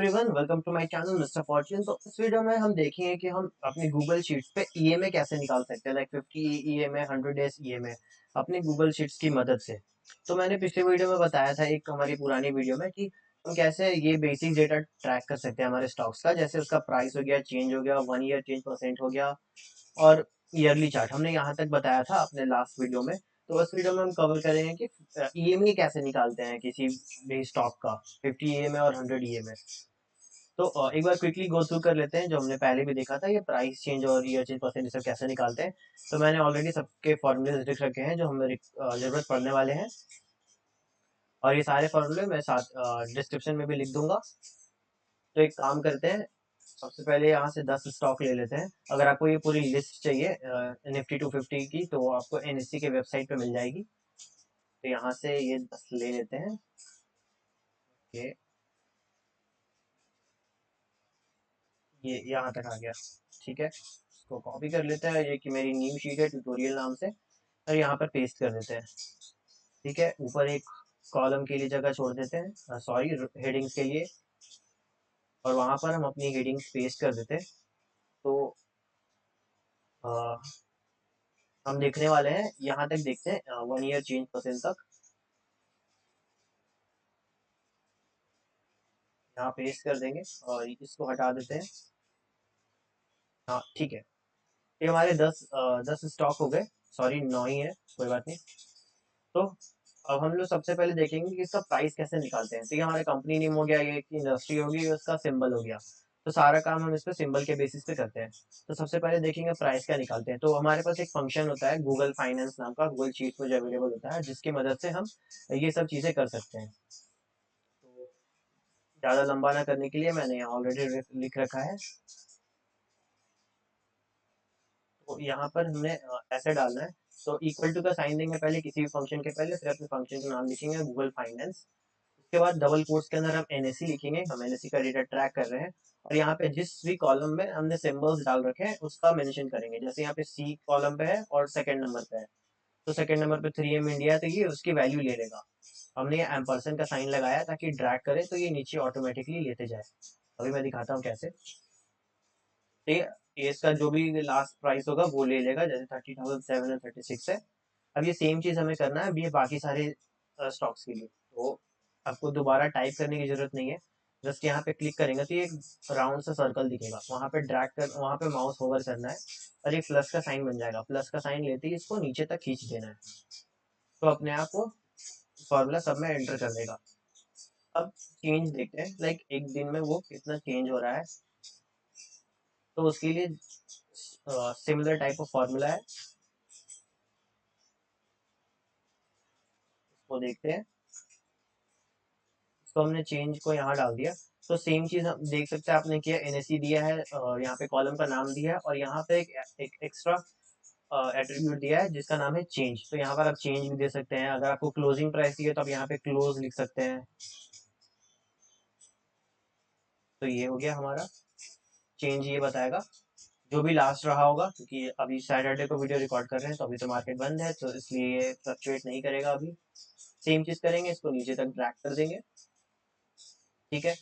Everyone welcome to my channel Mister Fortune. तो इस video में हम देखेंगे कि हम अपनी गूगल शीट्स पे ईएमआई कैसे निकाल सकते हैं, लाइक 50 ईएमआई, 100 डेज ईएमआई अपनी गूगल शीट्स की मदद से। तो मैंने पिछले वीडियो में बताया था, एक हमारी पुरानी वीडियो में, कि हम कैसे ये बेसिक डेटा ट्रैक कर सकते हैं हमारे स्टॉक्स का, जैसे उसका प्राइस हो गया, चेंज हो गया, 1 ईयर चेंज परसेंट हो गया, और ईयरली चार्ट हमने यहाँ तक बताया था अपने लास्ट वीडियो में। तो इस वीडियो में हम कवर करेंगे कि ईएमआई कैसे निकालते हैं किसी भी स्टॉक का, 50 ईएमआई और 100 ईएमआई। तो एक बार क्विकली गो थ्रू कर लेते हैं जो हमने पहले भी देखा था, ये प्राइस चेंज और ईयर चेंज परसेंट सब कैसे निकालते हैं। तो मैंने ऑलरेडी सबके फॉर्मूले लिख रखे हैं जो हमें जरूरत पड़ने वाले हैं, और ये सारे फॉर्मूले मैं साथ डिस्क्रिप्शन में भी लिख दूंगा। तो एक काम करते हैं, सबसे पहले यहाँ से 10 स्टॉक ले लेते हैं। अगर आपको ये पूरी लिस्ट चाहिए निफ्टी 250 की, तो आपको एनएससी के वेबसाइट पे मिल जाएगी। तो यहाँ से ये 10 ले लेते हैं। ये यहाँ तक आ गया। ठीक है, इसको कॉपी कर लेते हैं, ये कि मेरी न्यू शीट है ट्यूटोरियल नाम से, और यहाँ पर पेस्ट कर देते हैं। ठीक है, ऊपर एक कॉलम के लिए जगह छोड़ देते हैं, सॉरी, हेडिंग्स के लिए, और वहाँ पर हम अपनी हेडिंग्स पेस्ट कर देते हैं। तो आ, हम देखने वाले हैं, यहाँ तक देखते हैं 1 ईयर चेंज परसेंट तक। यहाँ पेस्ट कर देंगे और इसको हटा देते हैं। हाँ ठीक है, ये हमारे 10 स्टॉक हो गए, सॉरी 9 ही है, कोई बात नहीं। तो अब हम लोग सबसे पहले देखेंगे कि इसका प्राइस कैसे निकालते हैं। तो ये हमारे कंपनी नेम हो गया, ये एक इंडस्ट्री होगी, उसका सिंबल हो गया। तो सारा काम हम इस पे सिंबल के बेसिस पे करते हैं। तो सबसे पहले देखेंगे प्राइस क्या निकालते हैं। तो हमारे पास एक फंक्शन होता है गूगल फाइनेंस नाम का, गूगल शीट में जो अवेलेबल होता है, जिसकी मदद से हम ये सब चीज़ें कर सकते हैं। तो ज़्यादा लंबा ना करने के लिए मैंने यहाँ ऑलरेडी लिख रखा है। तो यहाँ पर हमने ऐसे डालना है। तो इक्वल टू का साइन देंगे पहले किसी भी फंक्शन के पहले, फिर अपने फंक्शन का नाम लिखेंगे गूगल फाइनेंस। उसके बाद डबल कोट्स के अंदर हम एनएससी लिखेंगे, हम एनएससी का डेटा ट्रैक कर रहे हैं। और यहाँ पे जिस भी कॉलम में हमने सिंबल्स डाल रखे हैं उसका मेंशन करेंगे। जैसे यहाँ पे सी कॉलम पे है और सेकंड नंबर पे है, तो सेकंड नंबर पे 3M इंडिया है, तो ये उसकी वैल्यू ले लेगा। हमने ये एम्परसेंड का साइन लगाया ताकि ड्रैग करे तो ये नीचे ऑटोमेटिकली लेते जाए। अभी मैं दिखाता हूँ कैसे। ठीक है, ये इसका जो भी लास्ट प्राइस होगा वो ले लेगा, जैसे 30,736 है। अब ये सेम चीज़ हमें करना है अभी ये बाकी सारे स्टॉक्स के लिए। तो आपको दोबारा टाइप करने की ज़रूरत नहीं है, जस्ट यहाँ पे क्लिक करेंगे तो ये एक राउंड सा सर्कल दिखेगा, वहाँ पे ड्रैग कर, वहाँ पे माउस होवर करना है, और एक प्लस का साइन बन जाएगा। प्लस का साइन लेते ही इसको नीचे तक खींच देना है, तो अपने आप वो फॉर्मूला सब में एंटर कर देगा। अब चेंज देखते हैं, लाइक एक दिन में वो कितना चेंज हो रहा है। तो उसके लिए सिमिलर टाइप ऑफ फार्मूला है, वो देखते हैं। तो हमने चेंज को यहाँ डाल दिया। तो सेम चीज हम देख सकते हैं, आपने किया, एनएससी दिया है और यहाँ पे कॉलम का नाम दिया है, और यहाँ पे एक एक्स्ट्रा एट्रीब्यूट दिया है जिसका नाम है चेंज। तो यहाँ पर आप चेंज भी दे सकते हैं। अगर आपको क्लोजिंग प्राइस चाहिए तो आप यहाँ पे क्लोज लिख सकते हैं। तो ये हो गया हमारा चेंज, ये बताएगा जो भी लास्ट रहा होगा, क्योंकि अभी सैटरडे को वीडियो रिकॉर्ड कर रहे हैं तो अभी तो मार्केट बंद है, तो इसलिए ये फ्लक्चुएट नहीं करेगा अभी। सेम चीज करेंगे, इसको नीचे तक ड्रैग कर देंगे। ठीक है,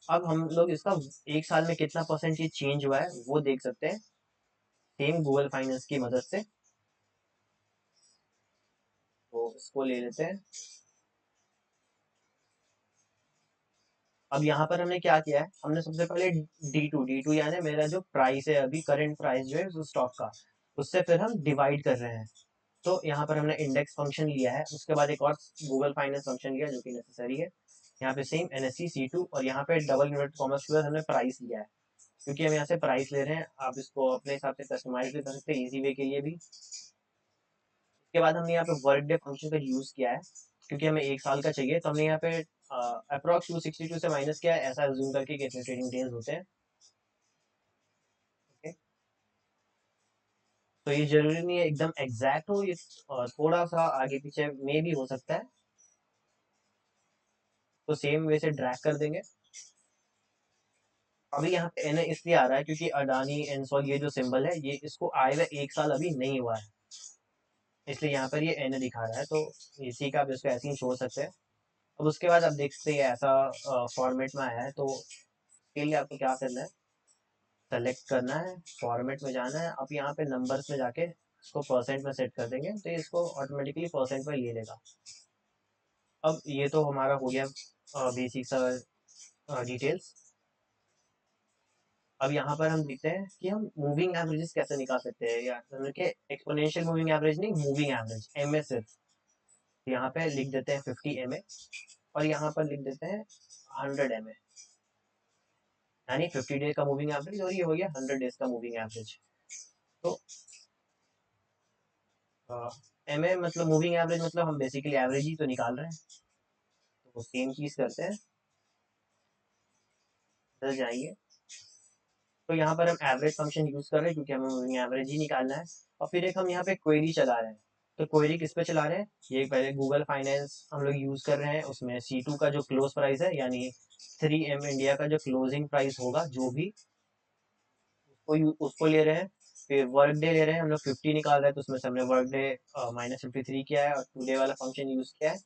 अब हम लोग इसका एक साल में कितना परसेंट ये चेंज हुआ है वो देख सकते हैं, सेम गूगल फाइनेंस की मदद से। तो इसको ले लेते हैं। अब यहाँ पर हमने क्या किया है, हमने सबसे पहले डी टू यानी मेरा जो प्राइस है अभी, करंट प्राइस जो है उस स्टॉक का, उससे फिर हम डिवाइड कर रहे हैं। तो यहाँ पर हमने इंडेक्स फंक्शन लिया है, उसके बाद एक और गूगल फाइनेंस फंक्शन लिया जो कि नेसेसरी है। यहाँ पे सेम एनएससी C2, और यहाँ पे डबल इन्वर्टेड कॉमर्स के बाद हमने प्राइस लिया है, क्योंकि हम यहाँ से प्राइस ले रहे हैं। आप इसको अपने हिसाब से कस्टमाइज भी कर सकते हैं इजी वे के लिए भी। उसके बाद हमने यहाँ पे वर्क डे फंक्शन का यूज किया है, क्योंकि हमें एक साल का चाहिए, तो हमने यहाँ पे अप्रॉक्स 262 से माइनस किया है, ऐसा अज्यूम करके कितने ट्रेडिंग डेज होते हैं। ओके, तो ये जरूरी नहीं है एकदम एग्जैक्ट हो, ये थोड़ा सा आगे पीछे में भी हो सकता है। तो सेम वे से ड्रैग कर देंगे। अभी यहाँ पे एन इसलिए आ रहा है क्योंकि अडानी एनसॉल ये जो सिंबल है, ये इसको आए हुए एक साल अभी नहीं हुआ है, इसलिए यहाँ पर ये एन दिखा रहा है। तो इसी का आप इसको ऐसे ही छोड़ सकते हैं। अब उसके बाद आप देख सकते हैं ऐसा फॉर्मेट में आया है। तो के लिए आपको क्या करना है, सेलेक्ट करना है, फॉर्मेट में जाना है, अब यहाँ पे नंबर्स में जाके इसको परसेंट में सेट कर देंगे तो ये इसको ऑटोमेटिकली परसेंट में ले लेगा। अब ये तो हमारा हो गया बेसिक सा डिटेल्स। अब यहाँ पर हम देखते हैं कि हम मूविंग एवरेजेस कैसे निकाल सकते हैं, या मतलब कि एक्सपोनेंशियल मूविंग एवरेज नहीं, मूविंग एवरेज एम ए सिर्फ। यहाँ पे लिख देते हैं 50 MA और यहाँ पर लिख देते हैं 100 MA, यानी 50 डेज का मूविंग एवरेज और ये हो गया 100 डेज का मूविंग एवरेज। तो MA मतलब मूविंग एवरेज, मतलब हम बेसिकली एवरेज ही तो निकाल रहे हैं। तो सेम चीज करते हैं, इधर जाइए। तो यहाँ पर हम एवरेज फंक्शन यूज कर रहे हैं क्योंकि हमें मूविंग एवरेज ही निकालना है। और फिर एक हम यहाँ पे क्वेरी चला रहे हैं। तो क्वेरी किस पे चला रहे हैं, ये पहले गूगल फाइनेंस हम लोग यूज कर रहे हैं, उसमें C2 का जो क्लोज प्राइस है यानी 3M इंडिया का जो क्लोजिंग प्राइस होगा जो भी, उसको ले रहे हैं। फिर वर्क डे ले रहे हैं, हम लोग 50 निकाल रहे हैं तो उसमें से हमने वर्क डे -53 किया है और टुडे वाला फंक्शन यूज किया है।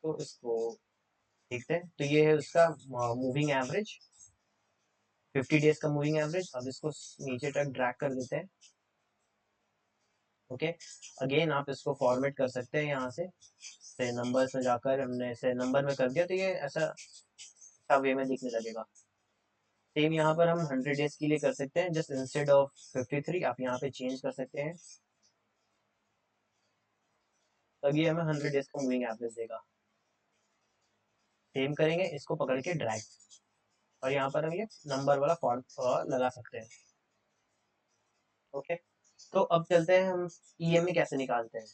तो इसको देखते हैं, तो ये है उसका मूविंग एवरेज, 50 डेज का मूविंग एवरेज। अब इसको नीचे तक ड्रैग कर देते हैं। ओके, अगेन आप इसको फॉर्मेट कर सकते हैं यहाँ से नंबर्स में जाकर हमने से नंबर में कर दिया तो ये ऐसा वे में दिखने लगेगा। सेम यहाँ पर हम 100 डेज के लिए कर सकते हैं, जस्ट इंस्टेड ऑफ 53 आप यहाँ पे चेंज कर सकते हैं, तब ये हमें 100 डेज का मूविंग एवरेज देगा। सेम करेंगे, इसको पकड़ के ड्रैग, और यहाँ पर हम ये नंबर वाला फॉर्म लगा सकते हैं। ओके, तो अब चलते हैं हम EMA कैसे निकालते हैं।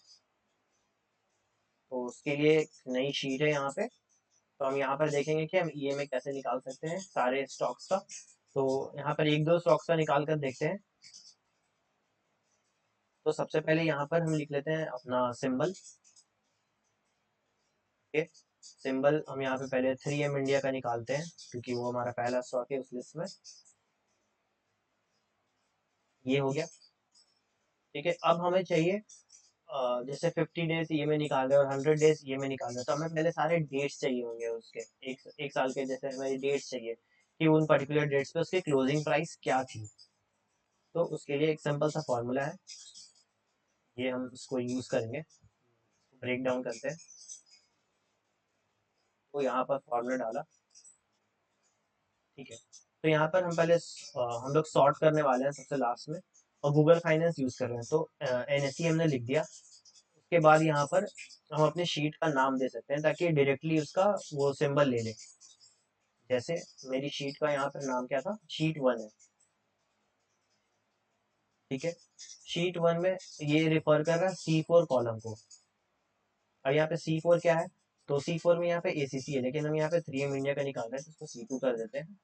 तो उसके लिए एक नई शीट है यहाँ पे, तो हम यहाँ पर देखेंगे कि हम EMA कैसे निकाल सकते हैं सारे स्टॉक्स का। तो यहाँ पर एक दो स्टॉक्स का निकाल कर देखते हैं। तो सबसे पहले यहाँ पर हम लिख लेते हैं अपना सिंबल। ओके, सिंबल हम यहाँ पे पहले 3M इंडिया का निकालते हैं क्योंकि वो हमारा पहला स्टॉक है उस लिस्ट में। ये हो गया, ठीक है। अब हमें चाहिए जैसे 50 डेज EMA निकाल रहे हैं और 100 डेज EMA निकाल रहे हैं, तो हमें पहले सारे डेट्स चाहिए होंगे उसके, एक साल के जैसे हमें डेट्स चाहिए कि उन पर्टिकुलर डेट्स पे उसकी क्लोजिंग प्राइस क्या थी। तो उसके लिए एक सिंपल सा फॉर्मूला है, ये हम इसको यूज करेंगे, ब्रेक डाउन करते हैं। तो यहाँ पर फॉर्मूला डाला, ठीक है। तो यहाँ पर हम पहले हम लोग सॉर्ट करने वाले हैं सबसे लास्ट में, और गूगल फाइनेंस यूज कर रहे हैं तो NSE हमने लिख दिया। उसके बाद यहाँ पर हम अपने शीट का नाम दे सकते हैं ताकि डायरेक्टली उसका वो सिंबल ले ले। जैसे मेरी शीट का यहाँ पर नाम क्या था, शीट 1 है, ठीक है। शीट 1 में ये रिफर कर रहा है C4 कॉलम को, और यहाँ पे C4 क्या है, तो C4 में यहाँ पे ACC है, लेकिन हम यहाँ पे 3M इंडिया का निकाल रहे हैं तो उसको C2 कर देते हैं।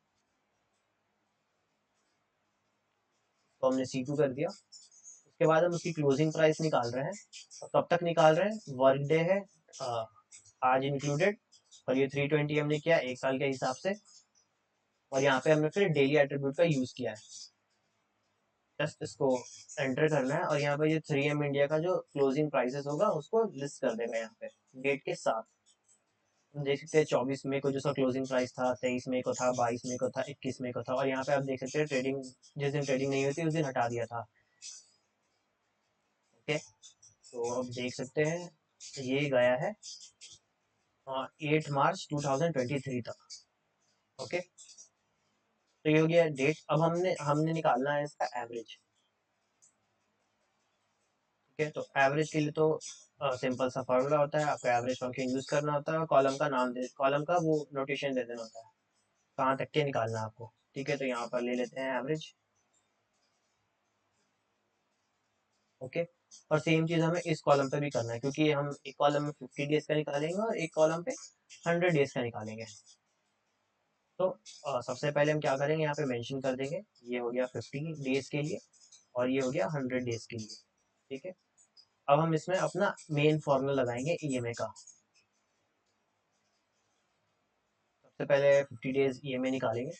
तो हमने C2 कर दिया। उसके बाद हम उसकी क्लोजिंग प्राइस निकाल रहे हैं, और कब तक निकाल रहे हैं, वर्क डे है आज इंक्लूडेड, और ये 320 हमने किया एक साल के हिसाब से, और यहाँ पे हमने फिर डेली एट्रीब्यूट का यूज किया है। जस्ट इसको एंटर करना है और यहाँ पे ये 3M इंडिया का जो क्लोजिंग प्राइसेस होगा उसको लिस्ट कर देगा यहाँ पे डेट के साथ। हम देख सकते हैं 24 मई को जो सा क्लोजिंग प्राइस था, 23 मई को था, 22 मई को था, 21 मई को था, और यहाँ पे आप देख सकते हैं ट्रेडिंग जिस दिन ट्रेडिंग नहीं हुई थी उस दिन हटा दिया था। ओके, तो अब देख सकते हैं ये गया है 8 मार्च 2023 तक। ओके, तो ये हो गया डेट। अब हमने हमने निकालना है इसका एवरेज। ठीक है, तो एवरेज के लिए तो सिंपल सा फॉर्मूला होता है, आपको एवरेज फंक्शन यूज करना होता है और कॉलम का नाम दे, कॉलम का वो नोटेशन दे देना होता है कहाँ तक के निकालना है आपको। ठीक है, तो यहाँ पर ले लेते हैं एवरेज। ओके, और सेम चीज हमें इस कॉलम पे भी करना है क्योंकि हम एक कॉलम में 50 डेज का निकालेंगे और एक कॉलम पे 100 डेज का निकालेंगे। तो सबसे पहले हम क्या करेंगे, यहाँ पे मेंशन कर देंगे ये हो गया 50 डेज के लिए और ये हो गया 100 डेज के लिए। ठीक है, अब हम इसमें अपना मेन फॉर्मूला लगाएंगे EMA का। सबसे पहले 50 डेज EMA निकालेंगे,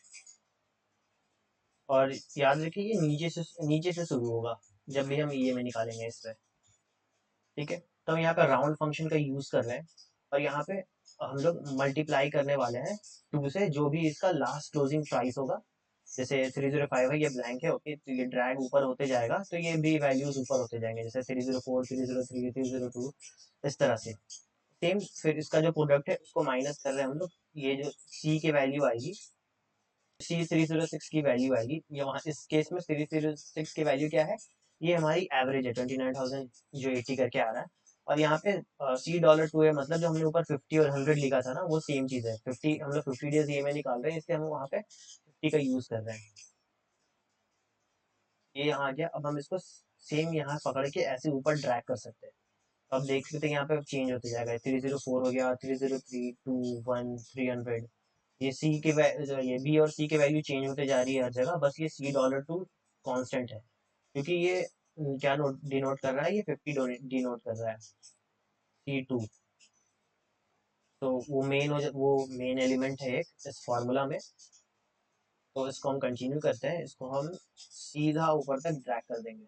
और याद रखिए ये नीचे से शुरू होगा जब भी हम EMA निकालेंगे इस पे। ठीक है, तो हम यहाँ पे राउंड फंक्शन का यूज कर रहे हैं, और यहाँ पे हम लोग मल्टीप्लाई करने वाले हैं 2 से, जो भी इसका लास्ट क्लोजिंग प्राइस होगा। जैसे 305 है, ये ब्लैंक है, ओके, तो ये ड्रैग ऊपर होते जाएगा, तो ये भी वैल्यूज ऊपर होते जाएंगे, जैसे 304, 303, 302, इस तरह से। सेम फिर इसका जो प्रोडक्ट है उसको माइनस कर रहे हैं हम लोग, ये जो सी की वैल्यू आएगी, C306 की वैल्यू आएगी, ये वहाँ इस केस में 306 की वैल्यू क्या है, ये हमारी एवरेज है 29,000 जो 80 करके आ रहा है। और यहाँ पे $2 है, मतलब जो हमने ऊपर 50 और 100 लिखा था ना, वो सेम चीज़ है। 50 हम लोग 50 डेज EMI निकाल रहे हैं, इसलिए हम वहाँ पे 50 का यूज़ कर रहे हैं। ये यहाँ आ गया। अब हम इसको सेम यहाँ पकड़ के ऐसे ऊपर ड्रैग कर सकते हैं। अब देख सकते हैं यहाँ पे चेंज होते जाएगा, 304 हो गया, 303, 2, 1, 300। ये सी के ये बी और सी की वैल्यू चेंज होते जा रही है हर जगह, बस ये $2 कांस्टेंट है, क्योंकि ये क्या नोट डिनोट कर रहा है, ये 50 डिनोट कर रहा है, C2। तो वो मेन एलिमेंट है एक इस फॉर्मूला में। तो इसको हम कंटिन्यू करते हैं, इसको हम सीधा ऊपर तक ड्रैग कर देंगे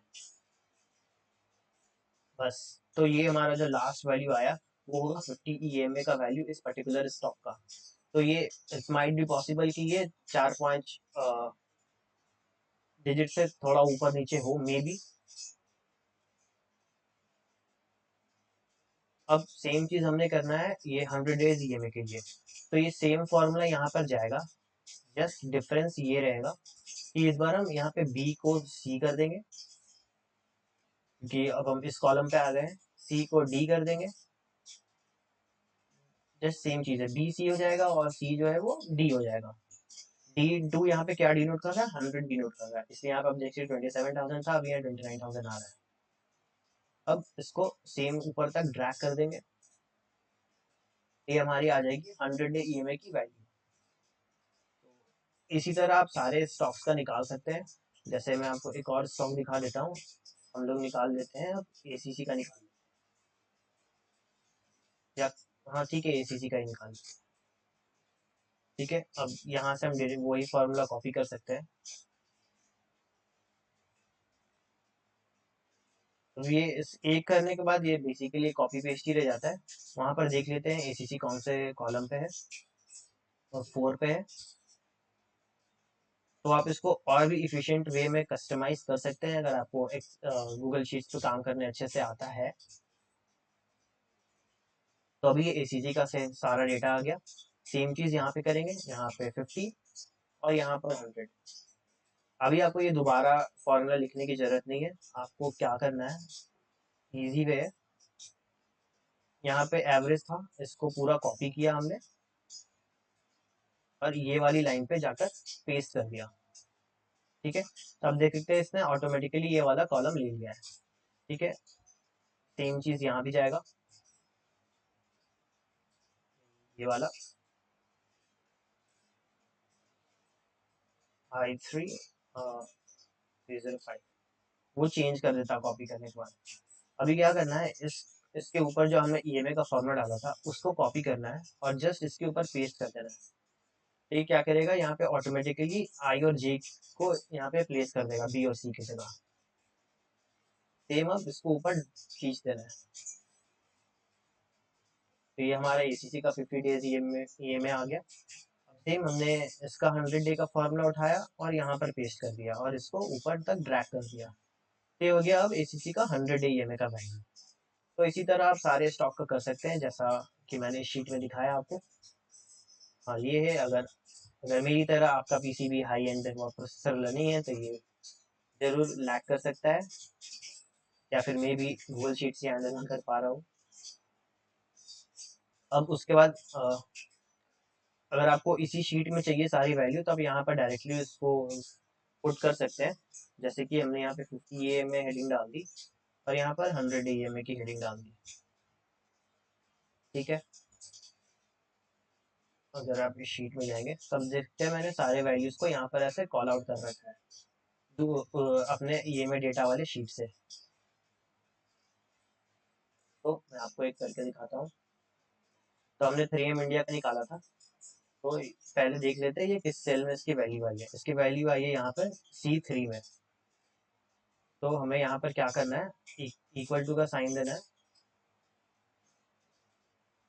बस। तो ये हमारा जो लास्ट वैल्यू आया वो होगा 50 EMA का वैल्यू इस पर्टिकुलर स्टॉक का। तो ये इट माइट बी पॉसिबल कि ये 4-5 डिजिट से थोड़ा ऊपर नीचे हो, मे बी। अब सेम चीज हमने करना है ये 100 डेज EMA के लिए, तो ये सेम फॉर्मूला यहाँ पर जाएगा, जस्ट डिफरेंस ये रहेगा कि इस बार हम यहाँ पे बी को सी कर देंगे, कि अब हम इस कॉलम पे आ गए हैं, सी को डी कर देंगे, जस्ट सेम चीज है, बी सी हो जाएगा और सी जो है वो डी हो जाएगा। D2 यहाँ पे क्या डिनोट कर रहा है, 100 डिनोट कर रहा है, इसलिए यहाँ पे आप देखिए 27,000 था, अभी यहाँ 29,000 आ रहा है। अब इसको सेम ऊपर तक ड्रैग कर देंगे, ये हमारी आ जाएगी 100 डे EMI की वैल्यू। इसी तरह आप सारे स्टॉक्स का निकाल सकते हैं। जैसे मैं आपको एक और स्टॉक दिखा देता हूँ, हम लोग निकाल लेते हैं अब ACC का निकाल, या हाँ ठीक है, ACC का ही निकाल। ठीक है, अब यहाँ से हम डायरेक्ट वही फॉर्मूला कॉपी कर सकते हैं। तो ये इस एक करने के बाद ये बेसिकली कॉपी पेस्ट ही रह जाता है। वहाँ पर देख लेते हैं ACC कौन से कॉलम पे है, और 4 पे है। तो आप इसको और भी इफिशिएंट वे में कस्टमाइज कर सकते हैं, अगर आपको एक गूगल शीट्स पे काम करने अच्छे से आता है। तो अभी ये ACC का से सारा डेटा आ गया। सेम चीज़ यहाँ पे करेंगे, यहाँ पे 50 और यहाँ पर 100। अभी आपको ये दोबारा फॉर्मूला लिखने की जरूरत नहीं है। आपको क्या करना है, इजी वे है, यहाँ पे एवरेज था, इसको पूरा कॉपी किया हमने और ये वाली लाइन पे जाकर पेस्ट कर दिया। ठीक है, तो अब देख सकते हैं इसने ऑटोमेटिकली ये वाला कॉलम ले लिया है। ठीक है, सेम चीज़ यहाँ भी जाएगा, ये वाला I3 305 वो चेंज कर देता कॉपी करने के बाद। अभी क्या करना है, इसके ऊपर जो हमने EMA का फॉर्मूला डाला था उसको कॉपी करना है और जस्ट इसके ऊपर पेस्ट कर देना है। तो ये क्या करेगा, यहाँ पे ऑटोमेटिकली I और J को यहाँ पे प्लेस कर देगा B और C की जगह। सेम अब इसको ऊपर खींच देना है। तो ये हमारा ACC का 50 डेज EMA आ गया। सेम हमने इसका 100 डे का फॉर्मूला उठाया और यहाँ पर पेस्ट कर दिया और इसको ऊपर तक ड्रैग कर दिया। तो ये हो गया अब ACC का 100 डे EMA का वैल्यू। तो इसी तरह आप सारे स्टॉक का कर सकते हैं, जैसा कि मैंने शीट में दिखाया आपको। हाँ ये है, अगर अगर मेरी तरह आपका पीसी भी हाई एंड प्रोसेसर नहीं है तो ये जरूर लैग कर सकता है, या फिर मे भी गूगल शीट से हैंडल नहीं कर पा रहा हूँ। अब उसके बाद अगर आपको इसी शीट में चाहिए सारी वैल्यू, तो आप यहाँ पर डायरेक्टली इसको पुट कर सकते हैं। जैसे कि हमने यहाँ पे 50 EMA हेडिंग डाल दी और यहाँ पर 100 EMA की हेडिंग डाल दी। ठीक है, अगर आप इस शीट में जाएंगे तब देखते हैं मैंने सारे वैल्यूज को यहाँ पर ऐसे कॉल आउट कर रखा है अपने EMA डेटा वाले शीट से। तो मैं आपको एक करके दिखाता हूँ। तो हमने 3M इंडिया का निकाला था, तो पहले देख लेते हैं ये किस सेल में इसकी वैल्यू आई है। इसकी वैल्यू आई है यहाँ पर C3 में। तो हमें यहाँ पर क्या करना है, इक्वल टू का साइन देना है।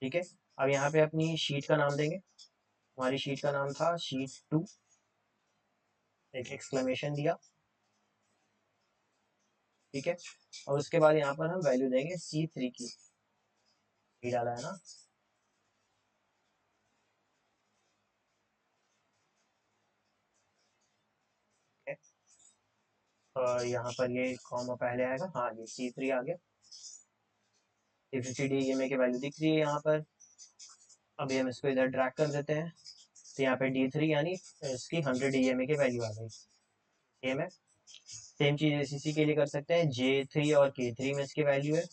ठीक है, अब यहाँ पे अपनी शीट का नाम देंगे। हमारी शीट का नाम था शीट 2, एक एक्सक्लेमेशन दिया, ठीक है। और उसके बाद यहाँ पर हम वैल्यू देंगे C3 की, ये डाला है ना। और यहाँ पर ये कॉमा पहले आएगा, हाँ ये C3 आ गया। 50 DEMA की वैल्यू दिख रही है यहाँ पर। अभी हम इसको इधर ड्रैग कर देते हैं, तो यहाँ पे D3 यानी इसकी 100 DEMA की वैल्यू आ गई। सेम है, सेम चीज़ ACC के लिए कर सकते हैं। J3 और K3 में इसकी वैल्यू है।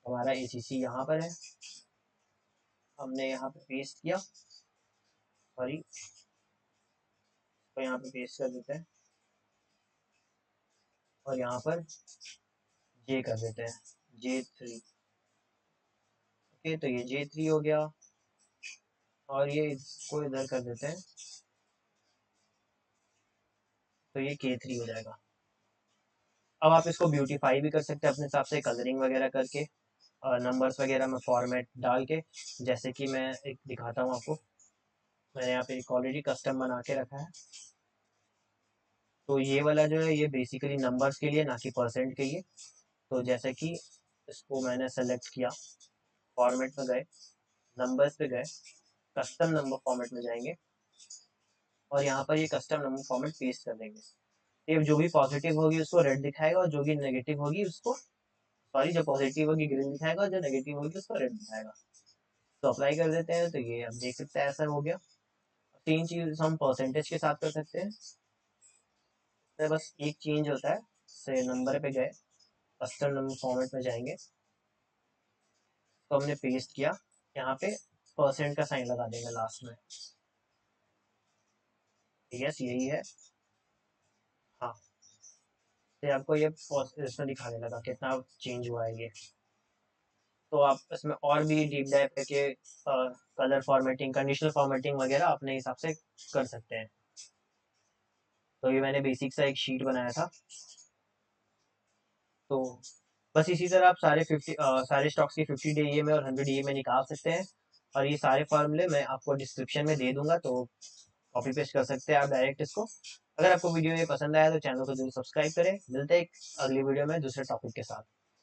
हमारा ACC यहाँ पर है, हमने यहाँ पे पेस्ट किया, सॉरी तो यहाँ पे पेस्ट कर देते हैं और यहाँ पर J कर देते हैं, J3। ओके, तो ये J3 हो गया और ये इसको इधर कर देते हैं, तो ये K3 हो जाएगा। अब आप इसको ब्यूटीफाई भी कर सकते हैं अपने हिसाब से, कलरिंग वगैरह करके, नंबर्स वगैरह में फॉर्मेट डाल के। जैसे कि मैं एक दिखाता हूँ आपको, मैंने यहाँ पे एक ऑलरेडी कस्टम बना के रखा है। तो ये वाला जो है ये बेसिकली नंबर्स के लिए, ना कि परसेंट के लिए। तो जैसे कि इसको मैंने सेलेक्ट किया, फॉर्मेट में गए, नंबर्स पे गए, कस्टम नंबर फॉर्मेट में जाएंगे और यहाँ पर ये कस्टम नंबर फॉर्मेट पेस्ट कर देंगे। ये जो भी पॉजिटिव होगी उसको रेड दिखाएगा और जो भी नेगेटिव होगी उसको, सॉरी जो पॉजिटिव होगी ग्रीन दिखाएगा और जो नेगेटिव होगी उसको रेड दिखाएगा। तो अप्लाई कर देते हैं, तो ये अब देख सकते हैं ऐसा हो गया। तीन चीज हम परसेंटेज के साथ कर सकते हैं, तो बस एक चेंज होता है, से नंबर पे गए, कस्टम नंबर फॉर्मेट में जाएंगे, तो हमने पेस्ट किया, यहाँ पे परसेंट का साइन लगा देंगे लास्ट में। यस यही है, हाँ। तो आपको ये इसमें दिखाने लगा कितना चेंज हुआ है ये। तो आप इसमें और भी डीप डाइव करके कलर फॉर्मेटिंग, कंडीशनल फॉर्मेटिंग वगैरह अपने हिसाब से कर सकते हैं। तो ये मैंने बेसिक सा एक शीट बनाया था। तो बस इसी तरह आप सारे स्टॉक्स की 50 DE में और 100 DE में निकाल सकते हैं। और ये सारे फार्मूले मैं आपको डिस्क्रिप्शन में दे दूंगा, तो कॉपी पेस्ट कर सकते हैं आप डायरेक्ट इसको। अगर आपको वीडियो ये पसंद आया तो चैनल को जरूर सब्सक्राइब करें। मिलते हैं एक अगली वीडियो में दूसरे टॉपिक के साथ।